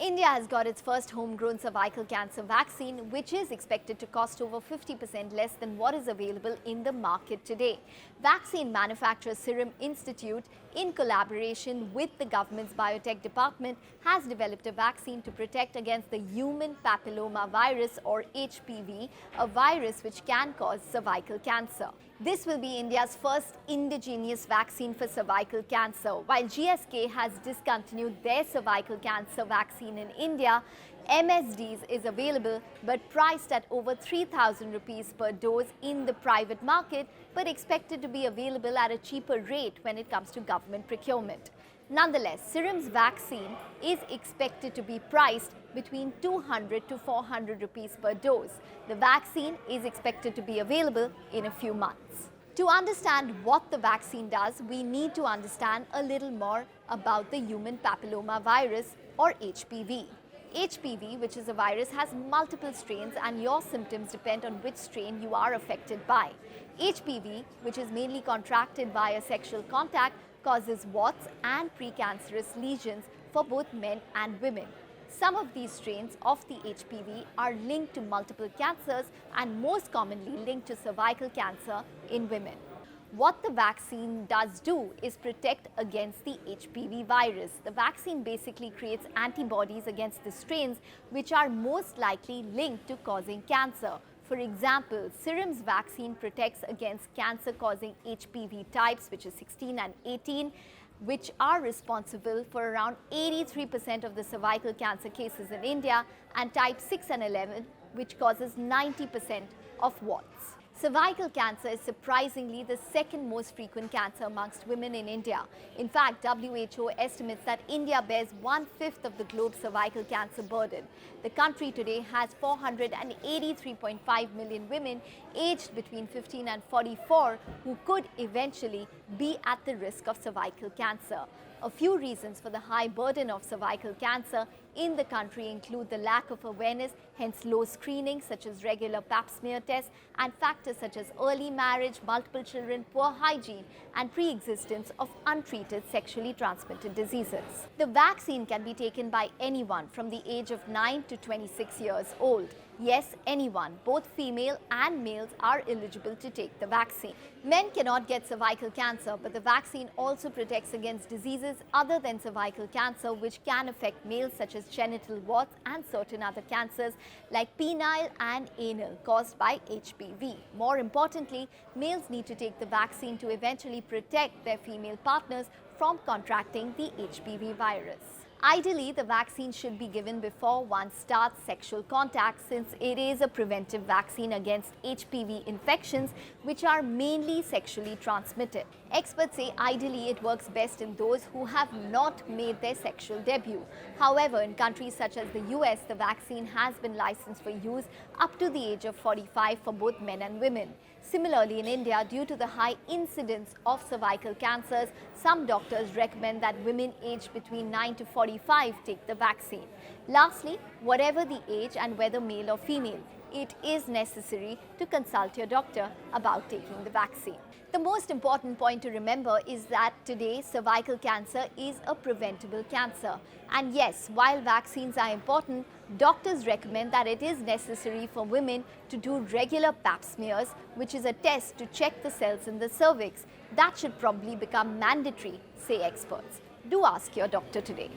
India has got its first homegrown cervical cancer vaccine, which is expected to cost over 50% less than what is available in the market today. Vaccine manufacturer Serum Institute, in collaboration with the government's biotech department, has developed a vaccine to protect against the human papilloma virus or HPV, a virus which can cause cervical cancer. This will be India's first indigenous vaccine for cervical cancer. While GSK has discontinued their cervical cancer vaccine in India, MSD's is available but priced at over 3,000 rupees per dose in the private market, but expected to be available at a cheaper rate when it comes to government procurement. Nonetheless, Serum's vaccine is expected to be priced between 200 to 400 rupees per dose. The vaccine is expected to be available in a few months. To understand what the vaccine does, we need to understand a little more about the human papilloma virus or HPV. HPV, which is a virus, has multiple strains and your symptoms depend on which strain you are affected by. HPV, which is mainly contracted via sexual contact, causes warts and precancerous lesions for both men and women. Some of these strains of the HPV are linked to multiple cancers and most commonly linked to cervical cancer in women. What the vaccine does do is protect against the HPV virus. The vaccine basically creates antibodies against the strains which are most likely linked to causing cancer. For example, Serum's vaccine protects against cancer-causing HPV types, which is 16 and 18, which are responsible for around 83% of the cervical cancer cases in India, and type 6 and 11, which causes 90% of warts. Cervical cancer is surprisingly the second most frequent cancer amongst women in India. In fact, WHO estimates that India bears 1/5 of the globe's cervical cancer burden. The country today has 483.5 million women aged between 15 and 44 who could eventually be at the risk of cervical cancer. A few reasons for the high burden of cervical cancer in the country include the lack of awareness, hence low screening such as regular pap smear tests, and factors such as early marriage, multiple children, poor hygiene, and pre-existence of untreated sexually transmitted diseases. The vaccine can be taken by anyone from the age of 9 to 26 years old. Yes, anyone, both female and males, are eligible to take the vaccine. Men cannot get cervical cancer, but the vaccine also protects against diseases other than cervical cancer which can affect males such as genital warts and certain other cancers like penile and anal caused by HPV. More importantly, males need to take the vaccine to eventually protect their female partners from contracting the HPV virus. Ideally, the vaccine should be given before one starts sexual contact since it is a preventive vaccine against HPV infections which are mainly sexually transmitted. Experts say ideally it works best in those who have not made their sexual debut. However, in countries such as the US, the vaccine has been licensed for use up to the age of 45 for both men and women. Similarly, in India, due to the high incidence of cervical cancers, some doctors recommend that women aged between 9 to 45 take the vaccine. Lastly, whatever the age and whether male or female, it is necessary to consult your doctor about taking the vaccine. The most important point to remember is that today cervical cancer is a preventable cancer. And yes, while vaccines are important, doctors recommend that it is necessary for women to do regular pap smears, which is a test to check the cells in the cervix. That should probably become mandatory, say experts. Do ask your doctor today.